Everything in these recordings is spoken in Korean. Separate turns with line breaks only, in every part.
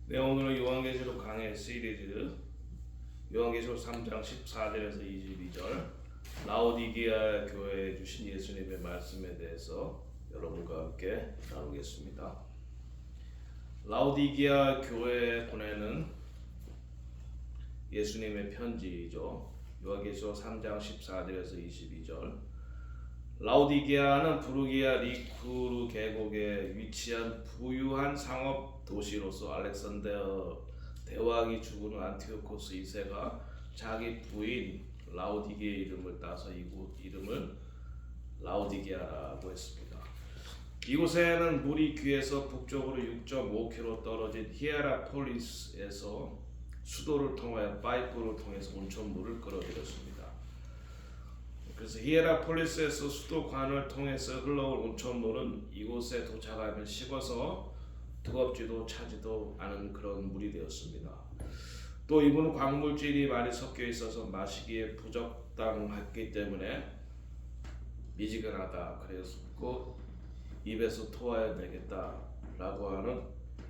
네, 오늘은 요한계시록 강해 시리즈 요한계시록 3장 14절에서 22절 라오디게아 교회에 주신 예수님의 말씀에 대해서 여러분과 함께 나누겠습니다. 라오디게아 교회에 보내는 예수님의 편지이죠. 요한계시록 3장 14절에서 22절 라오디게아는 부르기아 리쿠르 계곡에 위치한 부유한 상업 도시로서 알렉산더 대왕이 죽은 안티오코스 2세가 자기 부인 라오디게의 이름을 따서 이곳 이름을 라오디게아라고 했습니다. 이곳에는 물이 귀에서 북쪽으로 6.5km 떨어진 히에라폴리스에서 수도를 통하여 파이프를 통해서 온천물을 끌어들였습니다. 그래서 히에라폴리스에서 수도관을 통해서 흘러온 온천물은 이곳에 도착하면 식어서 뜨겁지도 차지도 않은 그런 물이 되었습니다. 또 이분은 광물질이 많이 섞여 있어서 마시기에 부적당했기 때문에 미지근하다. 그래서 꼭 입에서 토해야 되겠다라고 하는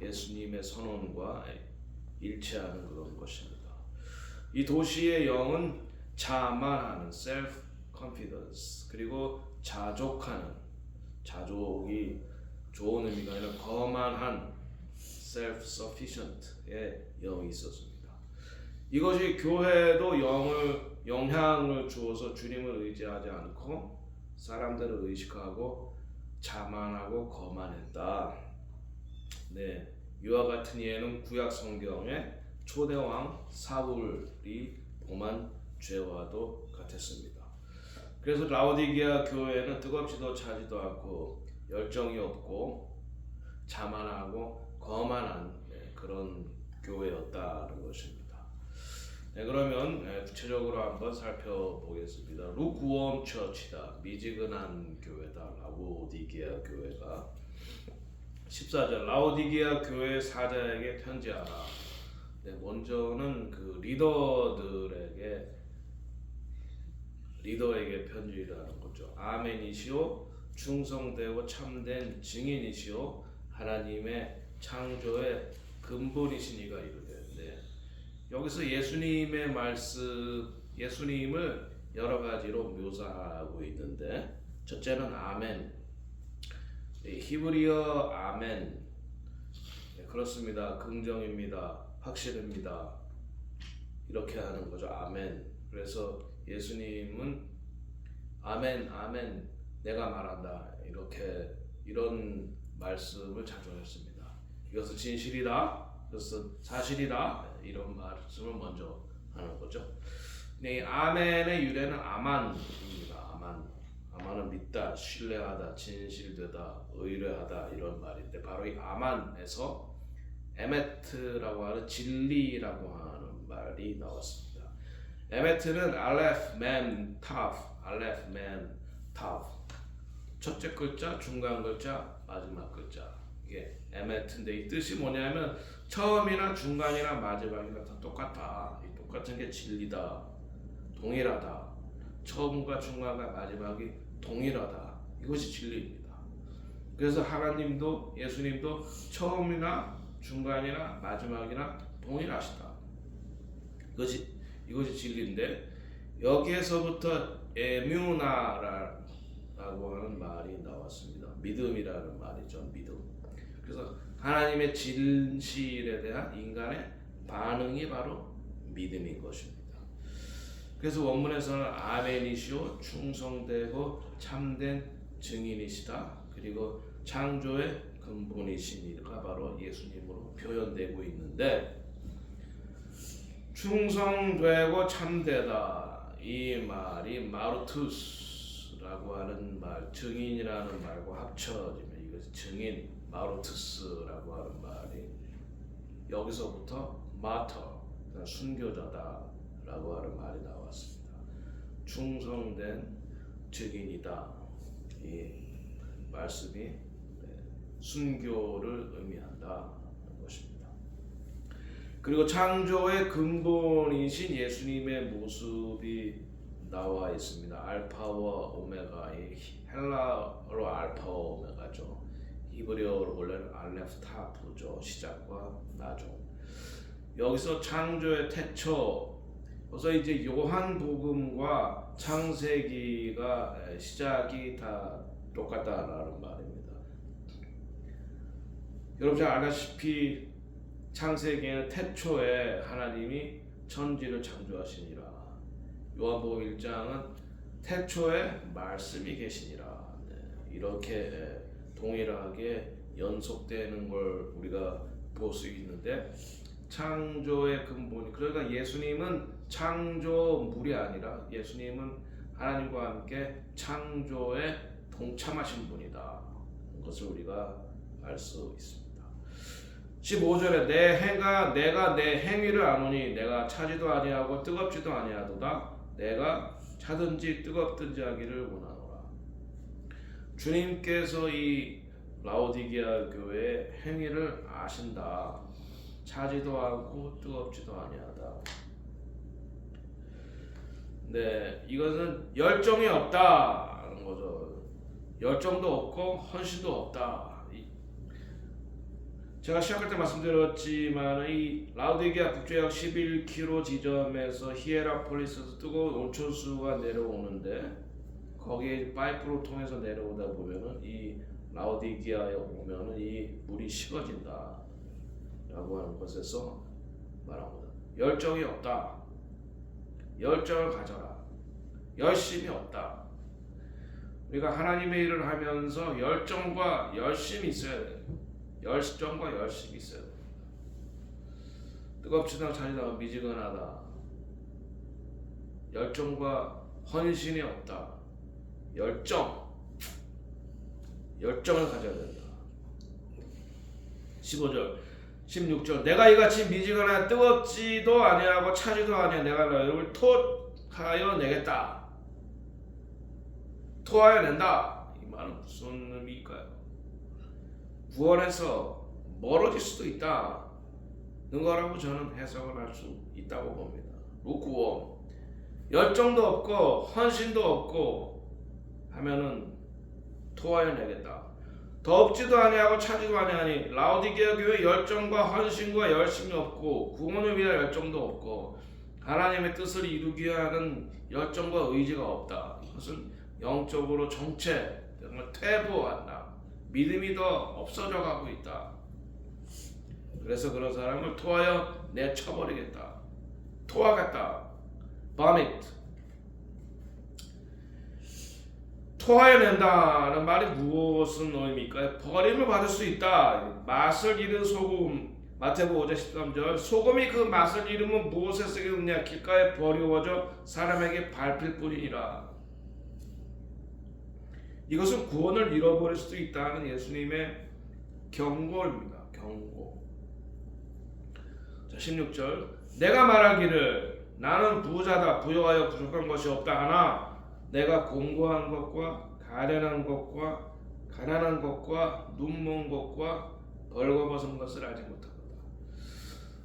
예수님의 선언과 일치하는 그런 것입니다. 이 도시의 영은 자만하는 self confidence 그리고 자족하는 자족이 좋은 의미가 아니라 거만한 self-sufficient의 영이 있었습니다. 이것이 교회도 영향을 주어서 주님을 의지하지 않고 사람들을 의식하고 자만하고 거만했다. 네, 이와 같은 예는 구약 성경의 초대왕 사울이 범한 죄와도 같았습니다. 그래서 라오디게아 교회는 뜨겁지도 차지도 않고 열정이 없고 자만하고 거만한 그런 교회였다는 것입니다. 네, 그러면 구체적으로 한번 살펴보겠습니다. 루크웜 처치다, 미지근한 교회다, 라오디게아 교회가. 14절 라오디게아 교회 사자에게 편지하라. 네, 먼저는 그 리더에게 편지를 하는 거죠. 아멘이시오, 충성되고 참된 증인이시오, 하나님의 창조의 근본이신 이가 이르되. 여기서 예수님의 말씀, 예수님을 여러 가지로 묘사하고 있는데, 첫째는 아멘, 히브리어 아멘, 그렇습니다, 긍정입니다, 확실합니다, 이렇게 하는 거죠. 아멘. 그래서 예수님은 아멘, 아멘, 내가 말한다, 이런 말씀을 자주 했습니다. 이것은 진실이다, 이것은 사실이다, 이런 말씀을 먼저 하는 거죠. 이 아멘의 유래는 아만입니다. 아만은 믿다, 신뢰하다, 진실되다, 의뢰하다, 이런 말인데, 바로 이 아만에서 에메트라고 하는 진리라고 하는 말이 나왔습니다. 에메트는 알레프 멘 타프, 첫째 글자, 중간 글자, 마지막 글자, 이게 에메트인데, 이 뜻이 뭐냐면 처음이나 중간이나 마지막이나 다 똑같다. 이 똑같은 게 진리다, 동일하다. 처음과 중간과 마지막이 동일하다. 이것이 진리입니다. 그래서 하나님도 예수님도 처음이나 중간이나 마지막이나 동일하시다. 이것이 진리인데, 여기에서부터 에뮤나라고 하는 말이 나왔습니다. 믿음이라는 말이죠. 믿음. 그래서 하나님의 진실에 대한 인간의 반응이 바로 믿음인 것입니다. 그래서 원문에서는 아멘이시오, 충성되고 참된 증인이시다, 그리고 창조의 근본이신 이가 바로 예수님으로 표현되고 있는데, 충성되고 참되다, 이 말이 마루투스라고 하는 말, 증인이라는 말과 합쳐지면 이것이 증인, 마루투스라고 하는 말이 여기서부터 마터, 순교자다라고 하는 말이 나왔습니다. 충성된 증인이다, 이 말씀이 순교를 의미한다. 그리고 창조의 근본이신 예수님의 모습이 나와 있습니다. 알파와 오메가, 이 헬라어로 알파와 오메가죠. 히브리어로 원래는 알레프 타프죠. 시작과 나중. 여기서 창조의 태초, 그래서 이제 요한복음과 창세기가 시작이 다 똑같다라는 말입니다. 여러분 잘 알다시피 창세기에는 태초에 하나님이 천지를 창조하시니라. 요한복음 1장은 태초에 말씀이 계시니라. 이렇게 동일하게 연속되는 걸 우리가 볼 수 있는데, 창조의 근본이, 그러니까 예수님은 창조물이 아니라 예수님은 하나님과 함께 창조에 동참하신 분이다. 그것을 우리가 알 수 있습니다. 15절에 내가 내 행위를 아노니 내가 차지도 아니하고 뜨겁지도 아니하도다. 내가 차든지 뜨겁든지 하기를 원하노라. 주님께서 이 라오디게아 교회의 행위를 아신다. 차지도 않고 뜨겁지도 아니하다. 네, 이것은 열정이 없다는 거죠. 열정도 없고 헌신도 없다. 제가 시작할 때 말씀드렸지만 이 라오디게아 북쪽약 11km 지점에서 히에라폴리스에서 뜨거운 온천수가 내려오는데, 거기에 파이프로 통해서 내려오다 보면은 이 라오디게아에 오면은 이 물이 식어진다 라고 하는 것에서 말합니다. 열정이 없다. 열정을 가져라. 열심이 없다. 우리가 하나님의 일을 하면서 열정과 열심이 있어야 돼요. 열정과 열심이 있어야 돼요. 뜨겁지도 차지도 미지근하다. 열정과 헌신이 없다. 열정을 가져야 된다. 15절 16절 내가 이같이 미지근하여 뜨겁지도 아니하고 차지도 아니하 내가 너희를 토하여 내겠다. 토하여 낸다. 이 말은 무슨 의미일까요? 구원에서 멀어질 수도 있다는 거라고 저는 해석을 할 수 있다고 봅니다. 구원 열정도 없고 헌신도 없고 하면은 토하여 내겠다. 덥지도 아니하고 차지도 아니하니 라오디게아 교회 열정과 헌신과 열심이 없고 구원을 위한 열정도 없고 하나님의 뜻을 이루기 위한 열정과 의지가 없다. 이것은 영적으로 정체, 퇴보한다. 믿음이 더 없어져 가고 있다. 그래서 그런 사람을 토하여 내쳐버리겠다. 토하겠다. vomit. 토하여 낸다는 말이 무엇은 의미일까요? 버림을 받을 수 있다. 맛을 잃은 소금. 마태복음 5장 13절 소금이 그 맛을 잃으면 무엇에 쓰겠느냐? 길가에 버리워져 사람에게 밟힐 뿐이니라. 이것은 구원을 잃어버릴 수도 있다는 예수님의 경고입니다. 경고. 자, 16절 내가 말하기를 나는 부자다 부여하여 부족한 것이 없다 하나 내가 공고한 것과 가련한 것과 가난한 것과 눈먼 것과 벌거벗은 것을 알지 못하도다.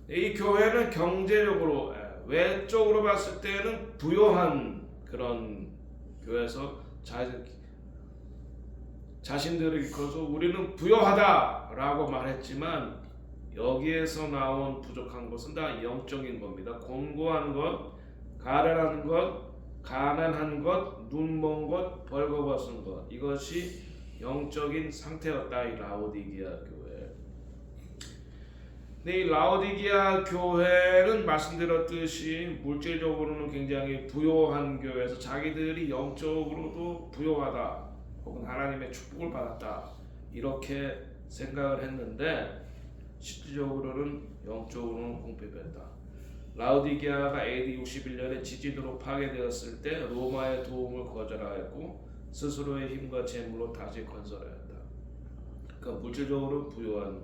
이 교회는 경제적으로 외적으로 봤을 때는 부요한 그런 교회에서 자신들을 일컬어서 우리는 부요하다라고 말했지만 여기에서 나온 부족한 것은 다 영적인 겁니다. 공고한 것, 가련한 것, 가난한 것, 눈먼 것, 벌거벗은 것, 이것이 영적인 상태였다. 이 라오디게아 교회. 근데 이 라오디게아 교회는 말씀드렸듯이 물질적으로는 굉장히 부요한 교회에서 자기들이 영적으로도 부요하다 혹은 하나님의 축복을 받았다 이렇게 생각을 했는데 실질적으로는 영적으로는 궁핍했다. 라오디게아가 AD 61년에 지진으로 파괴되었을 때 로마의 도움을 거절하였고 스스로의 힘과 재물로 다시 건설하였다. 그러니까 물질적으로는 부유한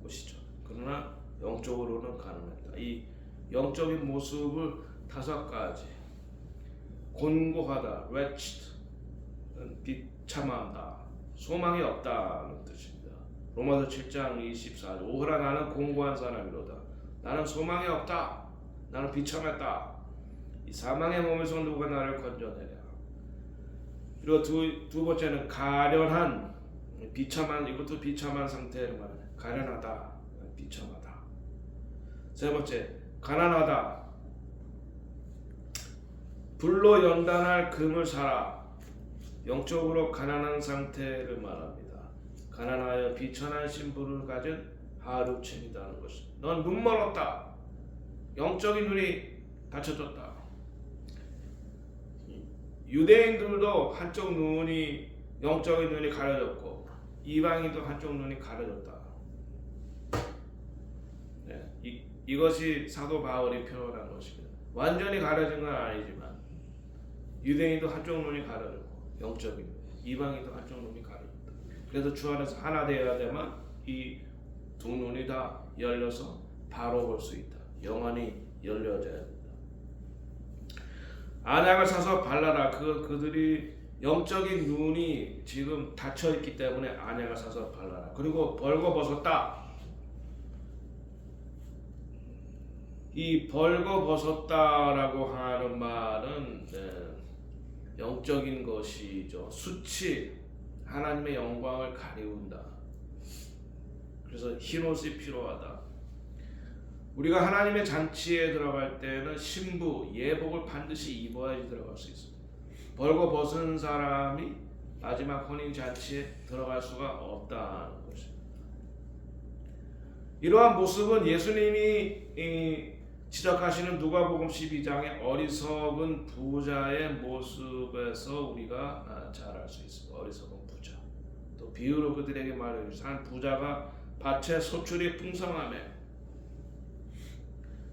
곳이죠. 그러나 영적으로는 가난했다. 이 영적인 모습을 5가지. 곤고하다, wretched, 비참하다, 소망이 없다는 뜻입니다. 로마서 7장 24절 오호라 나는 공고한 사람이로다. 나는 소망이 없다. 나는 비참했다. 이 사망의 몸에서 누가 나를 건져내랴. 그리고 두 번째는 가련한 비참한, 이것도 비참한 상태를 말해. 가련하다, 비참하다. 세 번째, 가난하다. 불로 연단할 금을 사라. 영적으로 가난한 상태를 말합니다. 가난하여 비천한 신부를 가진 하루층이라는 것입니다. 넌 눈 멀었다. 영적인 눈이 닫혀졌다. 유대인들도 한쪽 눈이, 영적인 눈이 가려졌고 이방인도 한쪽 눈이 가려졌다. 네, 이것이 사도 바울이 표현한 것입니다. 완전히 가려진 건 아니지만 유대인도 한쪽 눈이 가려졌고 영적인 이방인도 한쪽 눈이 가려졌다. 그래서 주 안에서 하나 되어야 되면 이 두 눈이 다 열려서 바로 볼 수 있다. 영안이 열려져야 된다. 안약을 사서 발라라. 그들이 영적인 눈이 지금 닫혀 있기 때문에 안약을 사서 발라라. 그리고 벌거벗었다. 이 벌거벗었다라고 하는 말은 영적인 것이죠. 수치, 하나님의 영광을 가리운다. 그래서 흰옷이 필요하다. 우리가 하나님의 잔치에 들어갈 때는 신부, 예복을 반드시 입어야지 들어갈 수 있습니다. 벌거벗은 사람이 마지막 혼인 잔치에 들어갈 수가 없다는 것입니다. 이러한 모습은 예수님이 지적하시는 누가복음 12장의 어리석은 부자의 모습에서 우리가 잘 알 수 있습니다. 어리석은 부자. 또 비유로 그들에게 말해주시되 한 부자가 밭에 소출이 풍성하며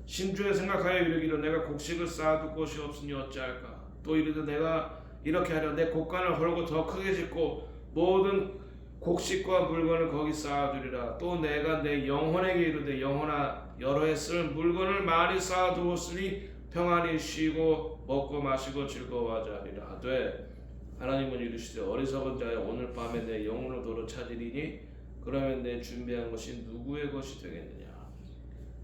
심중에 생각하여 이르기를 내가 곡식을 쌓아둘 곳이 없으니 어찌할까. 또 이르되 내가 이렇게 하려 내 곡간을 헐고 더 크게 짓고 모든 곡식과 물건을 거기 쌓아두리라. 또 내가 내 영혼에게 이르되 영혼아 여러 해 쓸 물건을 많이 쌓아두었으니 평안히 쉬고 먹고 마시고 즐거워하자 하리라 하되 하나님은 이르시되 어리석은 자여 오늘 밤에 내 영혼을 도로 찾으리니 그러면 내 준비한 것이 누구의 것이 되겠느냐.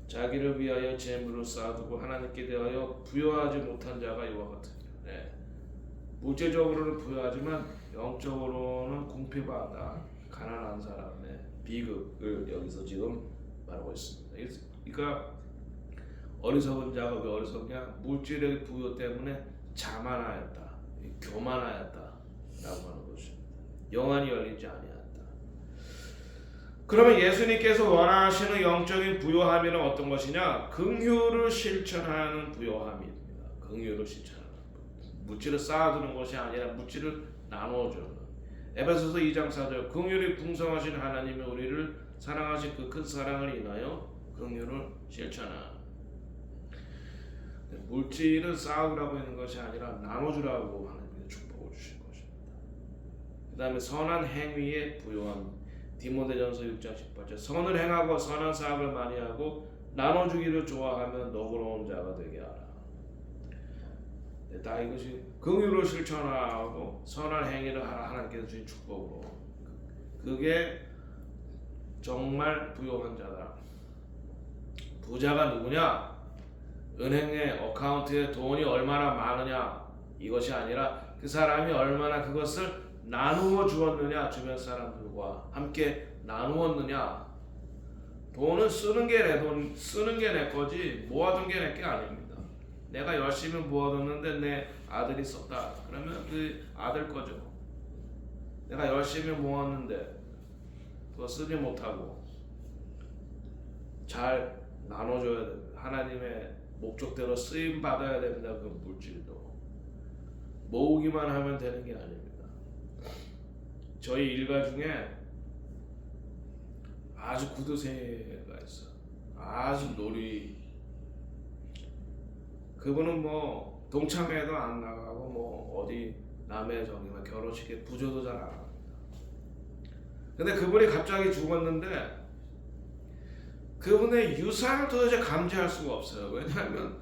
자기를 위하여 재물을 쌓아두고 하나님께 대하여 부여하지 못한 자가 이와 같으니라. 네. 물질적으로는 부여하지만 영적으로는 궁핍하다. 가난한 사람의 비극을 여기서 지금 말하고 있습니다. 그러니까 어리석은 자가 왜 어리석냐? 물질의 부여 때문에 자만하였다, 교만하였다라고 하는 것입니다. 영안이 열리지 아니하였다. 그러면 예수님께서 원하시는 영적인 부요함이는 어떤 것이냐? 긍휼을 실천하는 부요함입니다. 긍휼을 실천하는 물질을 쌓아두는 것이 아니라 물질을 나눠주는. 에베소서 2장 4절 긍휼이 풍성하신 하나님이 우리를 사랑하신 그 큰 사랑을 인하여 긍휼을 실천하는. 물질을 쌓으라고 하는 것이 아니라 나눠주라고 하나님의 축복을 주신 것입니다. 그 다음에 선한 행위의 부요함. 디모데전서 6장 18절 선을 행하고 선한 사업을 많이 하고 나눠주기를 좋아하면 너그러운 자가 되게 하라. 다 이것이 긍휼을 실천하고 선한 행위를 하라. 하나님께서 주신 축복으로 그게 정말 부요한 자다. 부자가 누구냐? 은행의 어카운트에 돈이 얼마나 많으냐 이것이 아니라 그 사람이 얼마나 그것을 나누어 주었느냐, 주변 사람들과 함께 나누었느냐. 돈은 쓰는 게 내 돈, 쓰는 게 내 거지 모아둔 게 내 게 아닙니다. 내가 열심히 모아뒀는데 내 아들이 썼다. 그러면 그 아들 거죠. 내가 열심히 모았는데 그거 쓰지 못하고 잘 나눠줘야 됩니다. 하나님의 목적대로 쓰임 받아야 됩니다. 그 물질도 모으기만 하면 되는 게 아닙니다. 저희 일가 중에 아주 구두쇠가 있어. 아주 놀이. 그분은 뭐 동창회도 안 나가고 뭐 어디 남의 저기 결혼식에 부조도 잘 안 합니다. 근데 그분이 갑자기 죽었는데 그분의 유산을 도대체 감지할 수가 없어요. 왜냐하면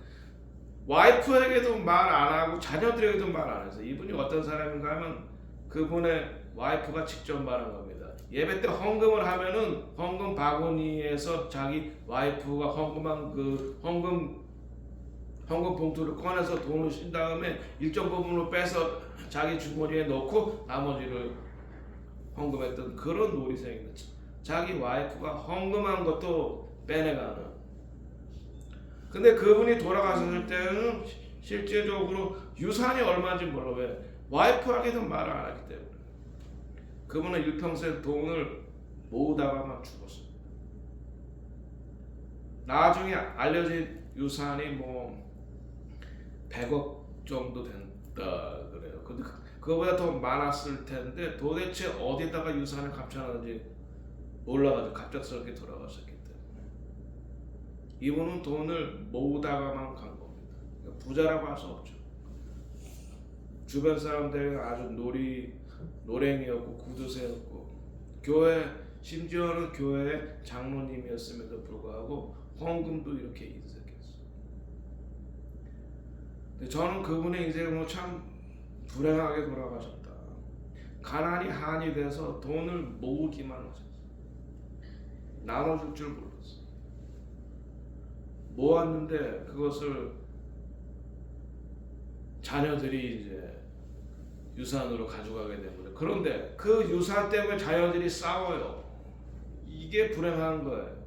와이프에게도 말 안 하고 자녀들에게도 말 안 해서. 이분이 어떤 사람인가 하면 그분의 와이프가 직접 말한 겁니다. 예배 때 헌금을 하면은 헌금 바구니에서 자기 와이프가 헌금한 그 헌금 봉투를 꺼내서 돈을 신 다음에 일정 부분을 빼서 자기 주머니에 넣고 나머지를 헌금했던 그런 놀이생입니다. 자기 와이프가 헌금한 것도 빼내가는. 근데 그분이 돌아가셨을 때는 실제적으로 유산이 얼마인지 몰라. 왜? 와이프에게도 말을 안 하기 때문에. 그분은 일평생 돈을 모으다가만 죽었어요. 나중에 알려진 유산이 뭐 100억 정도 된다 그래요. 근데 그거보다 더 많았을 텐데 도대체 어디다가 유산을 감춰놨는지 몰라가지고 갑작스럽게 돌아가셨기 때문에 이분은 돈을 모으다가만 간 겁니다. 그러니까 부자라고 할 수 없죠. 주변 사람들이 아주 노랭이였고 구두쇠였고 교회 심지어는 교회 장로님이었음에도 불구하고 헌금도 이렇게 인색했어요. 근데 저는 그분의 인생은 참 불행하게 돌아가셨다. 가난이 한이 돼서 돈을 모으기만 하셨어요. 나눠줄 줄 몰랐어요. 모았는데 그것을 자녀들이 이제 유산으로 가져가게 되거든요. 그런데 그 유산 때문에 자녀들이 싸워요. 이게 불행한 거예요.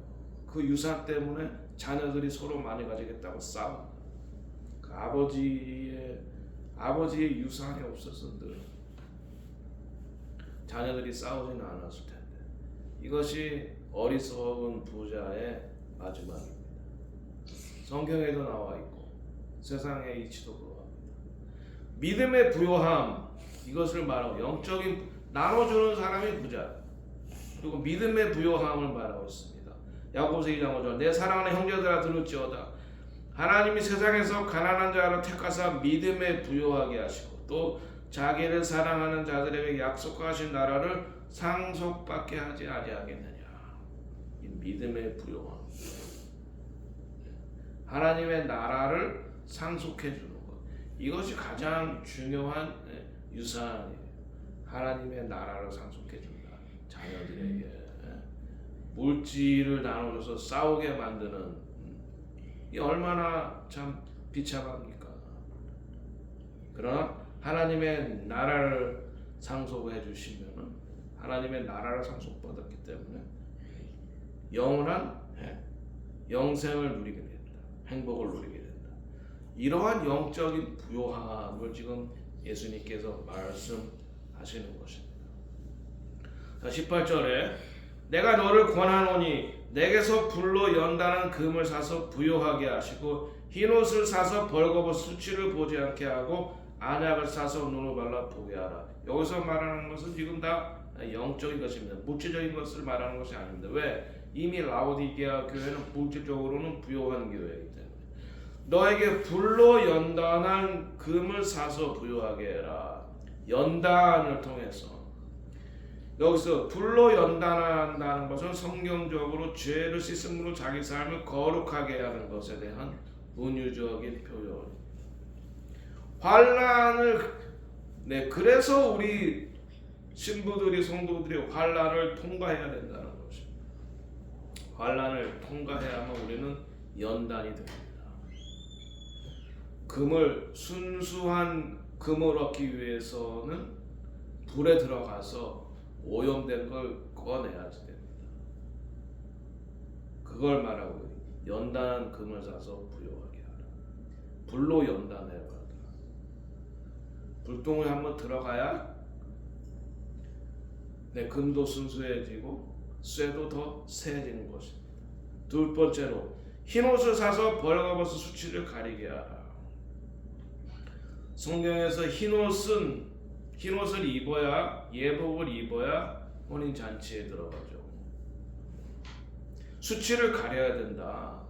그 유산 때문에 자녀들이 서로 많이 가지겠다고 싸워. 그 아버지의 유산이 없었어도 자녀들이 싸우지는 않았을 텐데 이것이 어리석은 부자의 마지막입니다. 성경에도 나와 있고 세상의 이치도 그러합니다. 믿음의 부요함 이것을 말하고 영적인 나눠주는 사람이 부자 그리고 믿음의 부요함을 말하고 있습니다. 야고보서 2장 5절 내 사랑하는 형제들아 들을지어다 하나님이 세상에서 가난한 자를 택하사 믿음에 부요하게 하시고 또 자기를 사랑하는 자들에게 약속하신 나라를 상속받게 하지 아니하겠느냐. 이 믿음의 부요함 하나님의 나라를 상속해 주는 것 이것이 가장 중요한 유산이에요. 하나님의 나라를 상속해 준다. 자녀들에게 물질을 나눠줘서 싸우게 만드는 이 얼마나 참 비참합니까? 그러나 하나님의 나라를 상속해 주시면은 하나님의 나라를 상속받았기 때문에 영원한 영생을 누리게 된다. 행복을 누리게 된다. 이러한 영적인 부요함을 지금 예수님께서 말씀하시는 것입니다. 자, 18절에 내가 너를 권하노니 내게서 불로 연단한 금을 사서 부요하게 하시고 흰옷을 사서 벌거벗 수치를 보지 않게 하고 안약을 사서 눈을 발라 보게 하라. 여기서 말하는 것은 지금 다 영적인 것입니다. 물질적인 것을 말하는 것이 아닙니다. 왜? 이미 라오디게아 교회는 물질적으로는 부요한 교회이기 때문에 너에게 불로 연단한 금을 사서 부요하게 해라. 연단을 통해서 여기서 불로 연단한다는 것은 성경적으로 죄를 씻음으로 자기 삶을 거룩하게 하는 것에 대한 은유적인 표현. 환난을 그래서 우리 신부들이 성도들이 환난을 통과해야 된다는 것입니다. 환난을 통과해야만 우리는 연단이 됩니다. 순수한 금을 얻기 위해서는 불에 들어가서 오염된 걸 꺼내야지 됩니다. 그걸 말하고 연단한 금을 사서 부요하게 하라. 불로 연단해봐라. 불똥에 한번 들어가야 내 금도 순수해지고 쇠도 더 세해지는 것입니다. 두 번째로 흰옷을 사서 벌거벗은 수치를 가리게 하라. 성경에서 흰옷을 입어야 예복을 입어야 혼인 잔치에 들어가죠. 수치를 가려야 된다.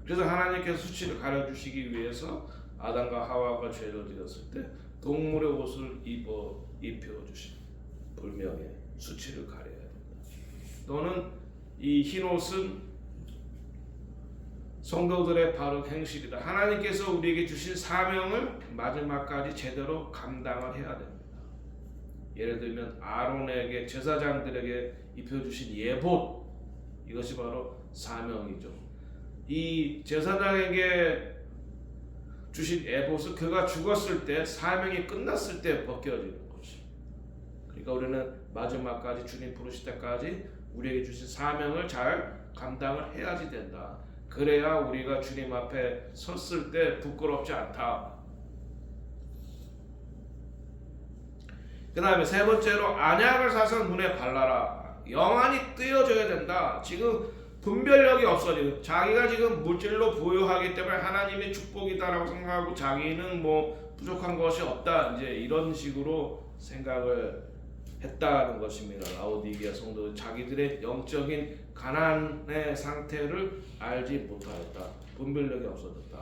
그래서 하나님께서 수치를 가려주시기 위해서 아담과 하와가 죄를 지었을 때 동물의 옷을 입혀주신 불명예 수치를 가려야 된다. 또는 이 흰옷은 성도들의 바른 행실이다. 하나님께서 우리에게 주신 사명을 마지막까지 제대로 감당을 해야 됩니다. 예를 들면 아론에게 제사장들에게 입혀주신 예봇 이것이 바로 사명이죠. 이 제사장에게 주신 예봇은 그가 죽었을 때 사명이 끝났을 때 벗겨지는 것입니다. 그러니까 우리는 마지막까지 주님 부르실 때까지 우리에게 주신 사명을 잘 감당을 해야지 된다. 그래야 우리가 주님 앞에 섰을 때 부끄럽지 않다. 그 다음에 세 번째로 안약을 사서 눈에 발라라. 영안이 뜨여져야 된다. 지금 분별력이 없어지고 자기가 지금 물질로 부유하기 때문에 하나님의 축복이다라고 생각하고 자기는 뭐 부족한 것이 없다. 이제 이런 식으로 생각을 했다는 것입니다. 라오디게아 성도 자기들의 영적인 가난의 상태를 알지 못하였다. 분별력이 없어졌다.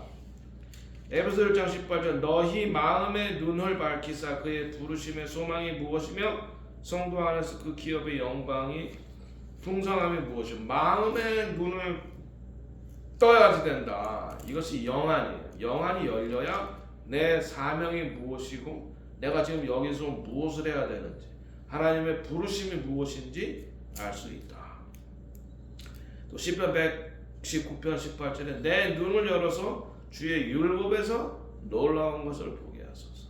에베소 1장 18절 너희 마음의 눈을 밝히사 그의 부르심의 소망이 무엇이며 성도 안에서 그 기업의 영광이 풍성함이 무엇이며 마음의 눈을 떠야지 된다. 이것이 영안이에요. 영안이 열려야 내 사명이 무엇이고 내가 지금 여기서 무엇을 해야 되는지 하나님의 부르심이 무엇인지 알 수 있다. 또 시편 119편 18절에 내 눈을 열어서 주의 율법에서 놀라운 것을 보게 하소서.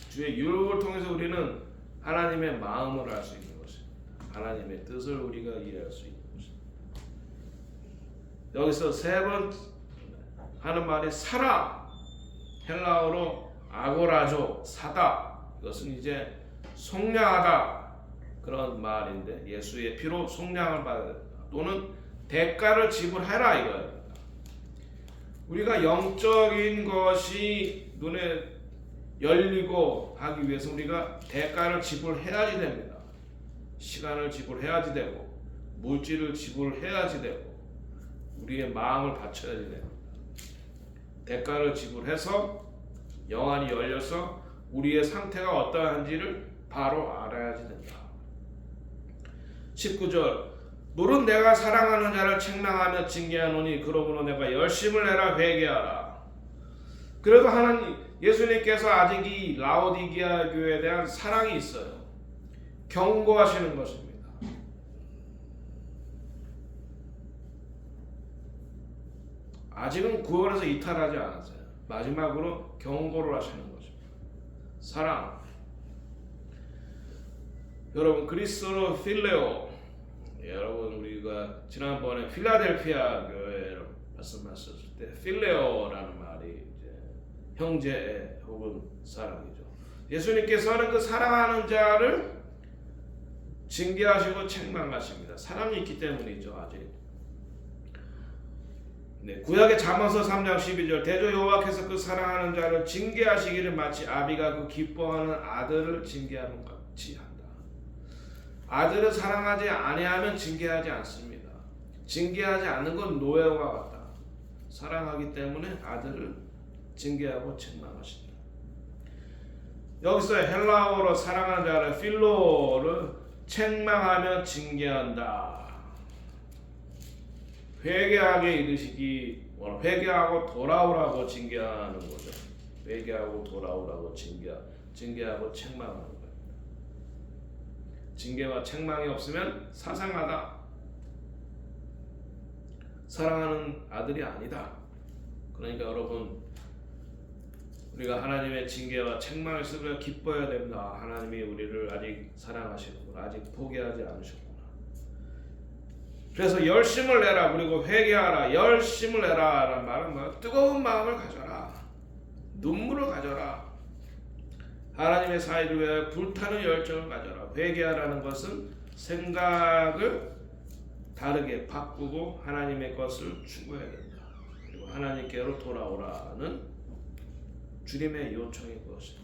주의 율법을 통해서 우리는 하나님의 마음을 알 수 있는 것입니다. 하나님의 뜻을 우리가 이해할 수 있는 것입니다. 여기서 세 번 하는 말이 사라. 헬라어로 아고라조 사다. 이것은 이제 속량하다 그런 말인데 예수의 피로 속량을 받아야 된다. 또는 대가를 지불해라 이거예요. 우리가 영적인 것이 눈에 열리고 하기 위해서 우리가 대가를 지불해야지 됩니다. 시간을 지불해야지 되고 물질을 지불해야지 되고 우리의 마음을 바쳐야지 됩니다. 대가를 지불해서 영안이 열려서 우리의 상태가 어떠한지를 바로 알아야지 된다. 19절 물은 내가 사랑하는 자를 책망하며 징계하노니 그러므로 내가 열심을 내라 회개하라. 그래도 하나님 예수님께서 아직 이 라오디게아 교회에 대한 사랑이 있어요. 경고하시는 것입니다. 아직은 구원에서 이탈하지 않았어요. 마지막으로 경고를 하시는 것입니다. 사랑. 여러분 그리스도 필레오. 여러분 우리가 지난번에 필라델피아 교회 말씀하셨을 때 필레오라는 말이 이제 형제 혹은 사랑이죠. 예수님께서는 그 사랑하는 자를 징계하시고 책망하십니다. 사랑이 있기 때문이죠. 아직. 네, 구약의 잠언서 3장 12절 대저 여호와께서 그 사랑하는 자를 징계하시기를 마치 아비가 그 기뻐하는 아들을 징계하는 것 같이 한다. 아들을 사랑하지 아니하면 징계하지 않습니다. 징계하지 않는 건 노예와 같다. 사랑하기 때문에 아들을 징계하고 책망하신다. 여기서 헬라어로 사랑하는 자를 필로를 책망하며 징계한다. 회개하게 이르시기 회개하고 돌아오라고 징계하는 거죠. 회개하고 돌아오라고 징계하고 책망하는 거예요. 징계와 책망이 없으면 사상하다. 사랑하는 아들이 아니다. 그러니까 여러분 우리가 하나님의 징계와 책망을 쓰며 기뻐해야 됩니다. 하나님이 우리를 아직 사랑하시는구나. 아직 포기하지 않으셨구나. 그래서 열심을 내라. 그리고 회개하라. 열심을 내라 라는 말은 뭐 뜨거운 마음을 가져라. 눈물을 가져라. 하나님의 사이를 위해 불타는 열정을 가져라. 회개하라는 것은 생각을 다르게 바꾸고 하나님의 것을 추구해야 된다. 그리고 하나님께로 돌아오라는 주님의 요청인 것입니다.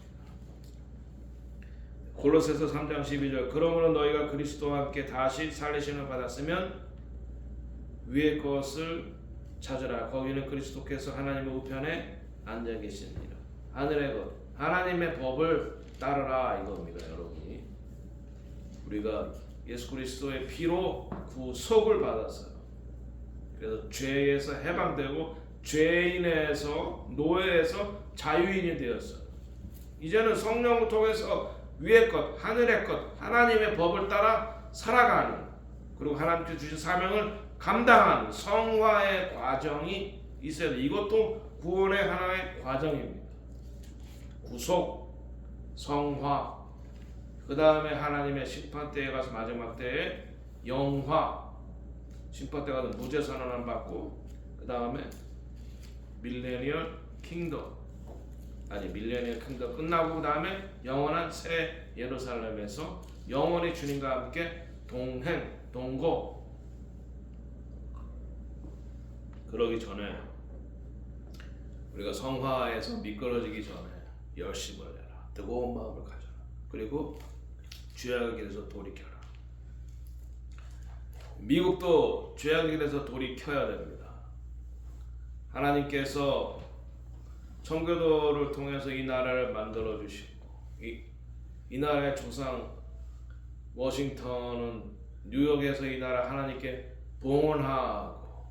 골로새서 3장 12절 그러므로 너희가 그리스도와 함께 다시 살리심을 받았으면 위의 것을 찾으라. 거기는 그리스도께서 하나님의 우편에 앉아 계십니다. 하늘의 것 하나님의 법을 따르라 이겁니다. 여러분이 우리가 예수 그리스도의 피로 구속을 받았어요. 그래서 죄에서 해방되고 죄인에서 노예에서 자유인이 되었어요. 이제는 성령을 통해서 위의 것 하늘의 것 하나님의 법을 따라 살아가는 그리고 하나님께 주신 사명을 감당하는 성화의 과정이 있어야 돼. 이것도 구원의 하나의 과정입니다. 구속, 성화, 그 다음에 하나님의 심판 때에 가서 마지막 때에 영화 심판 때 가서 무죄 선언을 받고 그 다음에 밀레니얼 킹덤 끝나고 그 다음에 영원한 새 예루살렘에서 영원히 주님과 함께 동거 그러기 전에 우리가 성화에서 미끄러지기 전에 열심을 내라. 뜨거운 마음을 가져라. 그리고 죄악의 길에서 돌이켜라. 미국도 죄악의 길에서 돌이켜야 됩니다. 하나님께서 청교도를 통해서 이 나라를 만들어 주시고 이 나라의 조상 워싱턴은 뉴욕에서 이 나라 하나님께 봉헌하고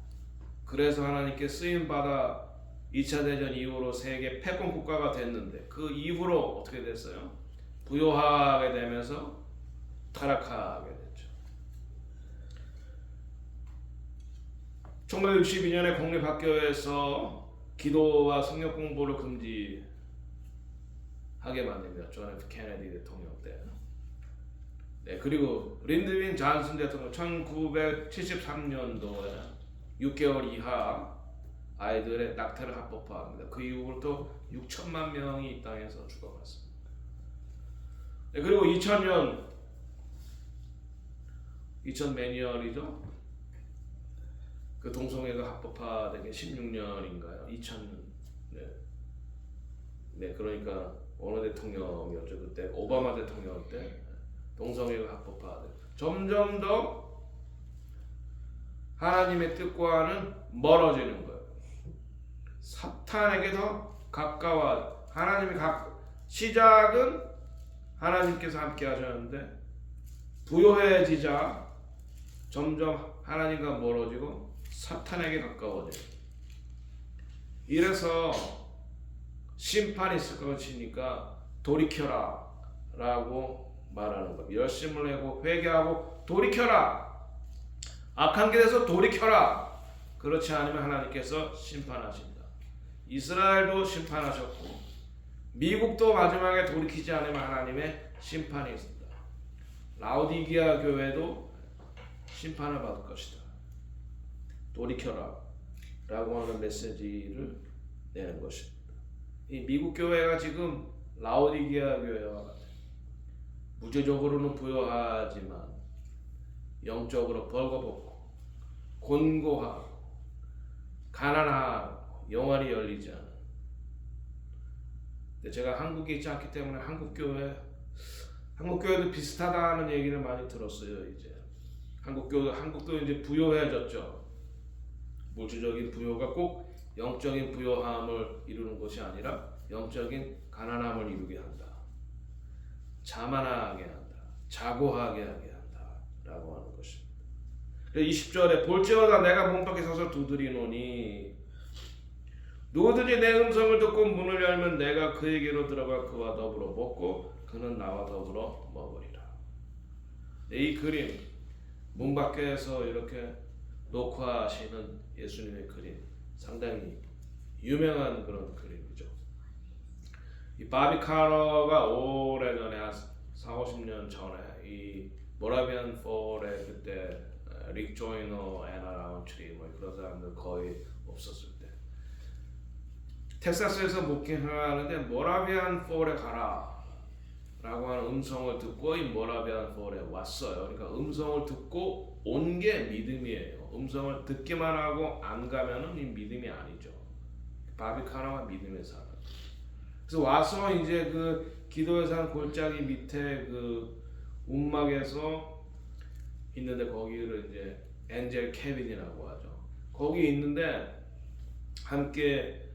그래서 하나님께 쓰임받아 2차 대전 이후로 세계 패권 국가가 됐는데 그 이후로 어떻게 됐어요? 부요하게 되면서 타락하게 됐죠. 1962년에 공립학교에서 기도와 성경 공부를 금지하게 만듭니다. 존 F 케네디 대통령 때. 네, 그리고 린드빈 존슨 대통령 1973년도에 6개월 이하 아이들의 낙태를 합법화합니다. 그 이후부터 6천만 명이 이 땅에서 죽어갔습니다. 네, 그리고 2000몇 년이죠. 그 동성애가 합법화된 게 16년인가요? 2000년. 네, 그러니까 어느 대통령이었죠 그때? 오바마 대통령 때 동성애가 합법화된. 점점 더 하나님의 뜻과는 멀어지는 거예요. 사탄에게 더 가까워. 시작은 하나님께서 함께 하셨는데 부요해지자 점점 하나님과 멀어지고 사탄에게 가까워져요. 이래서 심판이 있을 것이니까 돌이켜라 라고 말하는 거예요. 열심을 내고 회개하고 돌이켜라. 악한 길에서 돌이켜라. 그렇지 않으면 하나님께서 심판하신다. 이스라엘도 심판하셨고 미국도 마지막에 돌이키지 않으면 하나님의 심판이 있습니다. 라오디게아 교회도 심판을 받을 것이다. 돌이켜라 라고 하는 메시지를 내는 것입니다. 이 미국 교회가 지금 라오디게아 교회와 같아요. 무죄적으로는 부요하지만 영적으로 벌거벗고 곤고하고 가난하고 영안이 열리지 않은. 근데 제가 한국에 있지 않기 때문에 한국 교회도 비슷하다는 얘기를 많이 들었어요. 이제 한국도 이제 부요해졌죠. 물질적인 부요가 꼭 영적인 부요함을 이루는 것이 아니라 영적인 가난함을 이루게 한다. 자만하게 한다. 자고하게 하게 한다. 라고 하는 것입니다. 20절에 볼지어다 내가 문 밖에 서서 두드리노니 누구든지 내 음성을 듣고 문을 열면 내가 그에게로 들어가 그와 더불어 먹고 그는 나와 더불어 먹으리라. 이 그림 문 밖에서 이렇게 녹화하시는 예수님의 그림 상당히 유명한 그런 그림이죠. 이 바비 카러가 오래전에 한 40-50년 전에 이 모라비안 폴에 그때 릭 조이너, 애나 라운트리 뭐 그런 사람들 거의 없었을 때 텍사스에서 목회를 하는데 모라비안 폴에 가라 라고 하는 음성을 듣고 이 모라비안 폴에 왔어요. 그러니까 음성을 듣고 온 게 믿음이에요. 음성을 듣기만 하고 안 가면은 이 믿음이 아니죠. 바비 카러가 믿음의 사람. 그래서 와서 이제 그 기도의 산 골짜기 밑에 그 움막에서 있는데 거기를 이제 엔젤 캐빈이라고 하죠. 거기 있는데 함께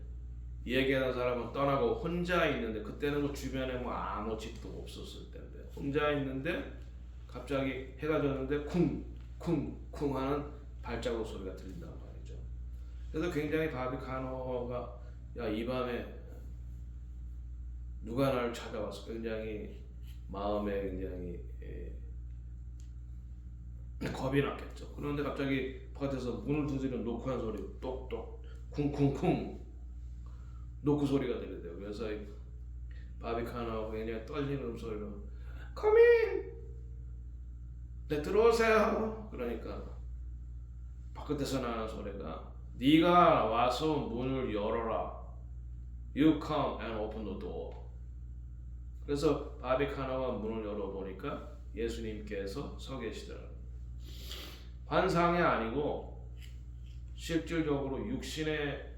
얘기하는 사람은 떠나고 혼자 있는데 그때는 뭐 주변에 뭐 아무 집도 없었을 때인데 혼자 있는데 갑자기 해가 졌는데 쿵쿵쿵 하는 발자국 소리가 들린단 말이죠. 그래서 굉장히 바비 카너가 야, 이 밤에 누가 나를 찾아와서 굉장히 마음에 굉장히 겁이 났겠죠. 그런데 갑자기 바깥에서 문을 두드리는 노크한 소리 똑똑 쿵쿵쿵 노크 소리가 들리대요. 그래서 바비 카너가 굉장히 떨리는 소리로 Come in. 네, 들어오세요. 그러니까 바깥에서 나는 소리가 네가 와서 문을 열어라. You come and open the door. 그래서 바비카노가 문을 열어보니까 예수님께서 서 계시더라고요. 환상이 아니고 실질적으로 육신을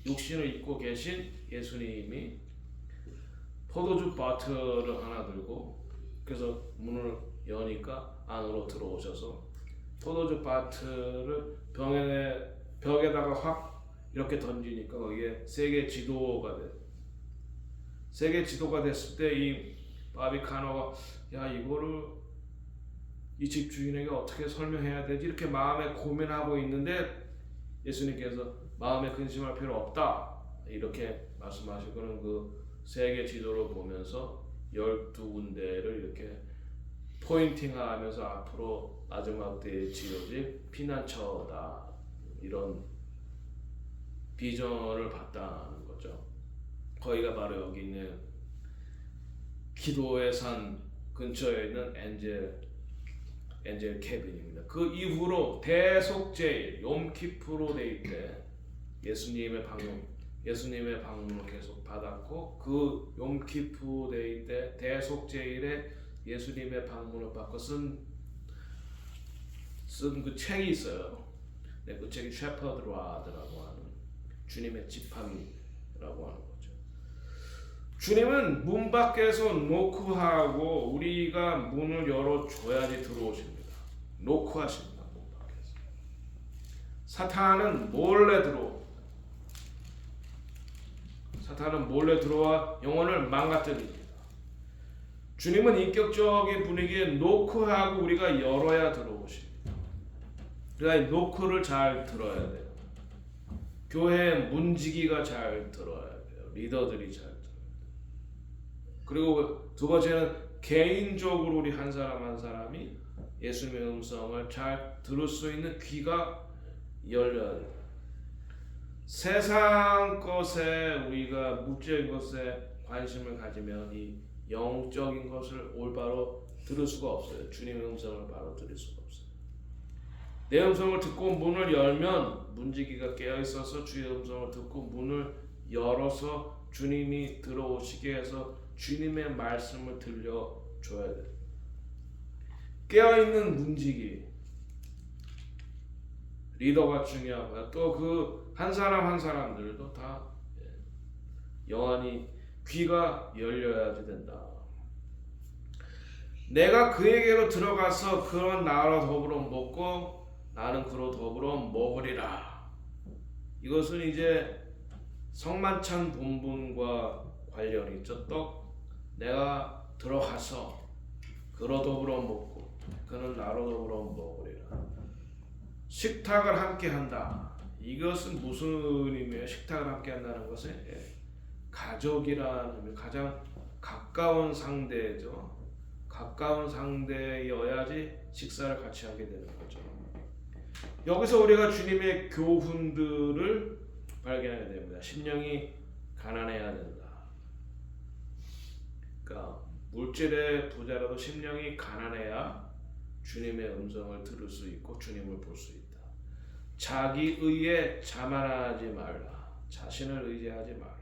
입고 계신 예수님이 포도주 바트를 하나 들고 그래서 문을 여니까 안으로 들어오셔서 포도주 바트를 벽에다가 확 이렇게 던지니까 거기에 세계 지도가 됐을 때 이 바비카노가 야 이거를 이 집 주인에게 어떻게 설명해야 되지 이렇게 마음에 고민하고 있는데 예수님께서 마음에 근심할 필요 없다 이렇게 말씀하시고는 그 세계 지도를 보면서 12군데를 이렇게 포인팅하면서 앞으로 마지막 때에 지어질 피난처다 이런 비전을 봤다는 거죠. 거기가 바로 여기 있는 기도의 산 근처에 있는 엔젤 캐빈입니다. 그 이후로 대속제일 욤키프로 데이 때 예수님의 방문을 계속 받았고 그 욤키프 데이 때 대속제일에 예수님의 방문을 받고 쓴 그 책이 있어요. 네, 그 책이 셰퍼드 라드라고 하는 주님의 지팡이라고 하는 거죠. 주님은 문 밖에서 노크하고 우리가 문을 열어줘야지 들어오십니다. 노크하십니다. 문 밖에서. 사탄은 몰래 들어와 영혼을 망가뜨립니다. 주님은 인격적인 분위기에 노크하고 우리가 열어야 들어오십니다. 그러니까 노크를 잘 들어야 돼요. 교회의 문지기가 잘 들어야 돼요. 리더들이 잘 들어야 돼요. 그리고 두 번째는 개인적으로 우리 한 사람 한 사람이 예수님의 음성을 잘 들을 수 있는 귀가 열려야 돼요. 세상 것에 우리가 물질적인 것에 관심을 가지면 이 영적인 것을 올바로 들을 수가 없어요. 주님의 음성을 바로 들을 수가 없어요. 내 음성을 듣고 문을 열면 문지기가 깨어 있어서 주의 음성을 듣고 문을 열어서 주님이 들어오시게 해서 주님의 말씀을 들려줘야 돼요. 깨어있는 문지기 리더가 중요하고요. 또 그 한 사람 한 사람들도 다 영원히 귀가 열려야지 된다. 내가 그에게로 들어가서 그런 나로 더불어 먹고 나는 그로 더불어 먹으리라. 이것은 이제 성만찬 본분과 관련이 있죠. 내가 들어가서 그로 더불어 먹고 그는 나로 더불어 먹으리라. 식탁을 함께 한다. 이것은 무슨 의미예요? 식탁을 함께 한다는 것은 가족이라는 의미, 가장 가까운 상대죠. 가까운 상대여야지 식사를 같이 하게 되는 거죠. 여기서 우리가 주님의 교훈들을 발견하게 됩니다. 심령이 가난해야 된다. 그러니까 물질의 부자라도 심령이 가난해야 주님의 음성을 들을 수 있고 주님을 볼 수 있다. 자기 의에 자만하지 말라. 자신을 의지하지 마라.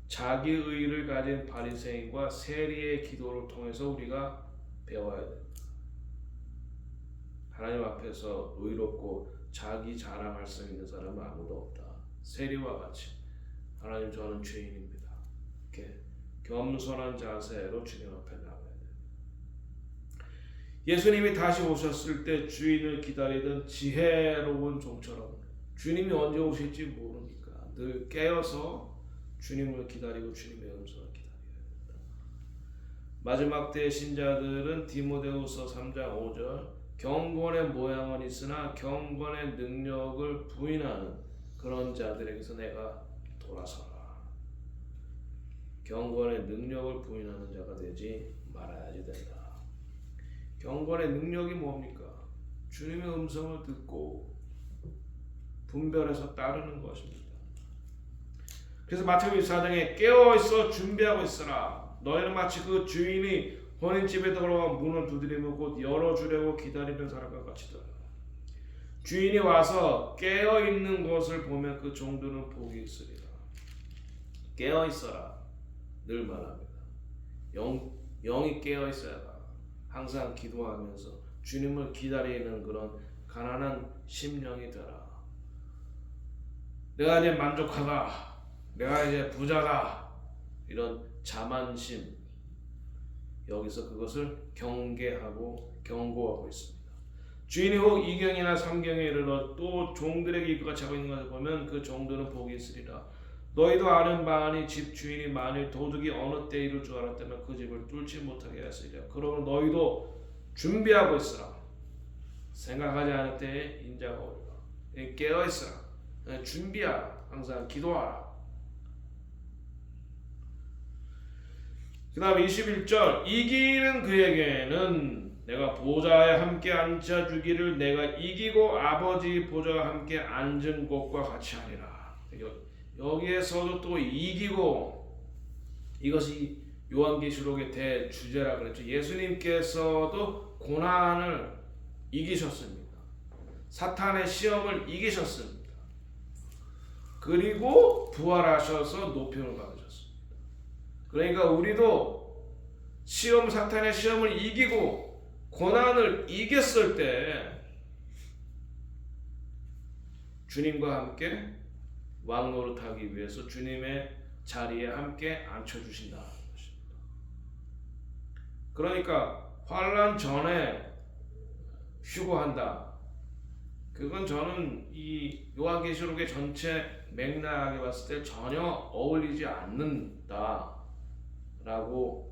자기 의를 가진 바리새인과 세리의 기도를 통해서 우리가 배워야 된다. 하나님 앞에서 의롭고 자기 자랑할 수 있는 사람은 아무도 없다. 세리와 같이 하나님 저는 죄인입니다. 이렇게 겸손한 자세로 주님 앞에 나가야 돼요. 예수님이 다시 오셨을 때 주인을 기다리던 지혜로운 종처럼 주님이 언제 오실지 모르니까 늘 깨어서 주님을 기다리고 주님의 음성을 기다려야 된다. 마지막 때의 신자들은 디모데후서 3장 5절 경건의 모양은 있으나 경건의 능력을 부인하는 그런 자들에게서 내가 돌아서라. 경건의 능력을 부인하는 자가 되지 말아야지 된다. 경건의 능력이 뭡니까? 주님의 음성을 듣고 분별해서 따르는 것입니다. 그래서 마태복음 24장에 깨어있어 준비하고 있으라. 너희는 마치 그 주인이 혼인집에 들어와 문을 두드리며 곧 열어주려고 기다리는 사람과 같이 되라. 주인이 와서 깨어있는 것을 보면 그 종들은 복이 있으리라. 깨어있어라 늘 말합니다. 영이 깨어있어야 다. 항상 기도하면서 주님을 기다리는 그런 가난한 심령이 되라. 내가 이제 만족하다, 내가 이제 부자다, 이런 자만심, 여기서 그것을 경계하고 경고하고 있습니다. 주인이 혹 2경이나 3경에 이르러 또 종들에게 이끌어 차고 있는 것을 보면 그 종들은 복이 있으리라. 너희도 아는 바니 집 주인이 만일 도둑이 어느 때 이룰 줄 알았다면 그 집을 뚫지 못하게 하시리라. 그러면 너희도 준비하고 있으라. 생각하지 않을 때에 인자가 오리라. 깨어있으라. 준비하라. 항상 기도하라. 그 다음 21절 이기는 그에게는 내가 보좌에 함께 앉혀주기를 내가 이기고 아버지 보좌와 함께 앉은 곳과 같이 하리라. 여기에서도 또 이기고, 이것이 요한계시록의 대주제라 그랬죠. 예수님께서도 고난을 이기셨습니다. 사탄의 시험을 이기셨습니다. 그리고 부활하셔서 높임을 받으셨습니다. 그러니까 우리도 사탄의 시험을 이기고 고난을 이겼을 때 주님과 함께 왕노릇하기 위해서 주님의 자리에 함께 앉혀주신다는 것입니다. 그러니까 환난 전에 휴거한다. 그건 저는 이 요한계시록의 전체 맥락에 봤을 때 전혀 어울리지 않는다라고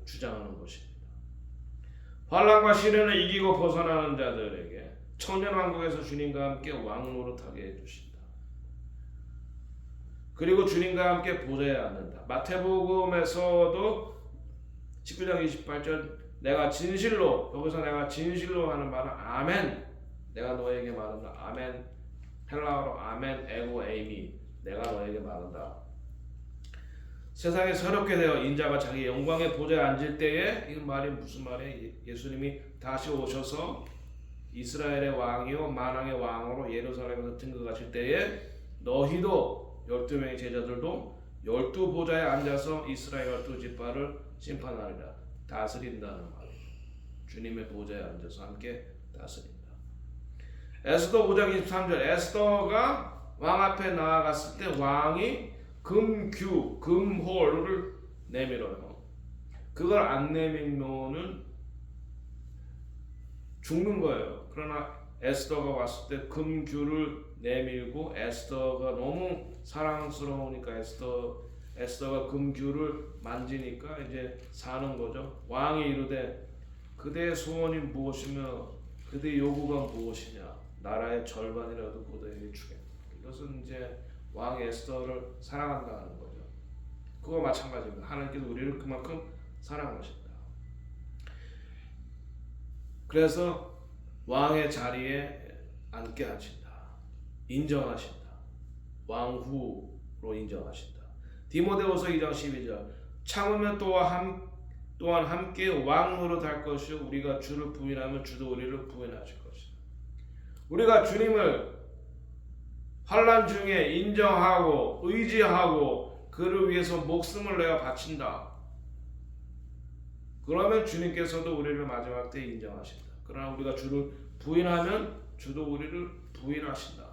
주장하는 것입니다. 환난과 시련을 이기고 벗어나는 자들에게 천년왕국에서 주님과 함께 왕노릇하게 해주신다. 그리고 주님과 함께 보좌에 앉는다. 마태복음에서도 19장 28절 내가 진실로, 여기서 내가 진실로 하는 말은 아멘, 내가 너에게 말한다. 아멘, 헬라어로 아멘 에고 에이미, 내가 너에게 말한다. 세상에 새롭게 되어 인자가 자기 영광의 보좌에 앉을 때에, 이 말이 무슨 말이에요? 예수님이 다시 오셔서 이스라엘의 왕이요 만왕의 왕으로 예루살렘에서 등극하실 때에 너희도 12명의 제자들도 12보좌에 앉아서 이스라엘 12지파를 심판하리라. 다스린다는 말이에요. 주님의 보좌에 앉아서 함께 다스린다. 에스더 5장 23절 에스더가 왕 앞에 나아갔을 때 왕이 금호를 내밀어요. 그걸 안 내밀면은 죽는 거예요. 그러나 에스더가 왔을 때 금규를 내밀고 에스더가 너무 사랑스러우니까 에스더가 금규를 만지니까 이제 사는 거죠. 왕이 이르되 그대의 소원이 무엇이며 그대의 요구가 무엇이냐? 나라의 절반이라도 그대에게 주겠다. 이것은 이제 왕 에스더를 사랑한다는 거죠. 그거 마찬가지입니다. 하나님께서 우리를 그만큼 사랑하신다. 그래서 왕의 자리에 앉게 하신다. 인정하신다. 왕후로 인정하신다. 디모데후서 2장 12절 참으면 또한 함께 왕노릇 할 것이요 우리가 주를 부인하면 주도 우리를 부인하실 것이다. 우리가 주님을 환난 중에 인정하고 의지하고 그를 위해서 목숨을 내어 바친다. 그러면 주님께서도 우리를 마지막 때 인정하신다. 그러나 우리가 주를 부인하면 주도 우리를 부인하신다.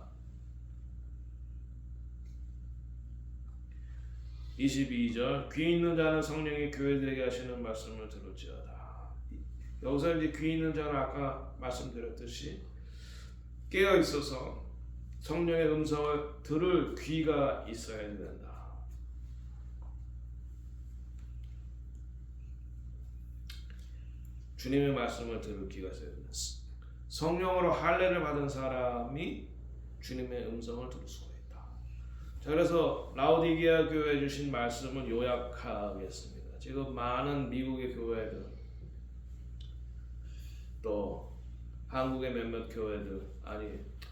22절 귀 있는 자는 성령이 교회들에게 하시는 말씀을 들을지어다. 여기서 이제 귀 있는 자는 아까 말씀드렸듯이 깨어 있어서 성령의 음성을 들을 귀가 있어야 된다. 주님의 말씀을 들을 귀가 있어야 된다. 성령으로 할례를 받은 사람이 주님의 음성을 들을 수가 있다. 자, 그래서 라오디게아 교회에 주신 말씀을 요약하겠습니다. 지금 많은 미국의 교회들 또 한국의 몇몇 교회들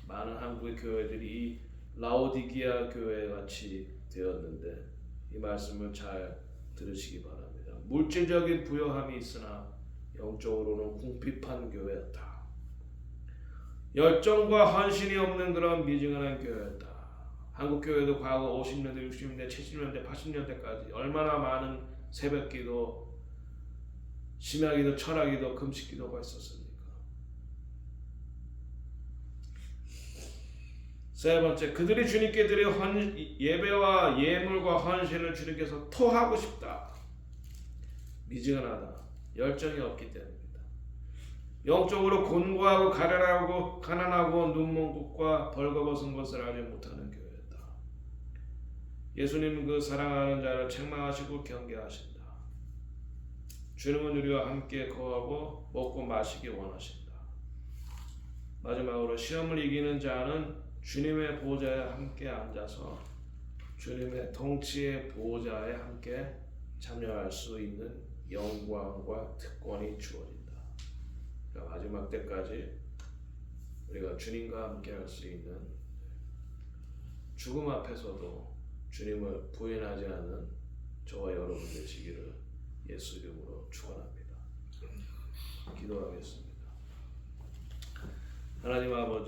많은 한국의 교회들이 이 라오디게아 교회 같이 되었는데 이 말씀을 잘 들으시기 바랍니다. 물질적인 부여함이 있으나 영적으로는 궁핍한 교회였다. 열정과 헌신이 없는 그런 미지근한 교회였다. 한국 교회도 과거 50년대, 60년대, 70년대, 80년대까지 얼마나 많은 새벽기도, 심야기도, 철야기도, 금식기도가 있었습니까? 세 번째, 그들이 주님께 드린 예배와 예물과 헌신을 주님께서 토하고 싶다. 미지근하다. 열정이 없기 때문입니다. 영적으로 곤고하고 가난하고 눈먼 곳과 벌거벗은 것을 알지 못하는 교회였다. 예수님은 그 사랑하는 자를 책망하시고 경계하신다. 주님은 우리와 함께 거하고 먹고 마시기 원하신다. 마지막으로 시험을 이기는 자는 주님의 보좌에 함께 앉아서 주님의 통치의 보좌에 함께 참여할 수 있는 영광과 특권이 주어진다. 그러니까 마지막 때까지 우리가 주님과 함께 할 수 있는, 죽음 앞에서도 주님을 부인하지 않는 저와 여러분 되시기를 예수 이름으로 축원합니다. 기도하겠습니다. 하나님 아버지,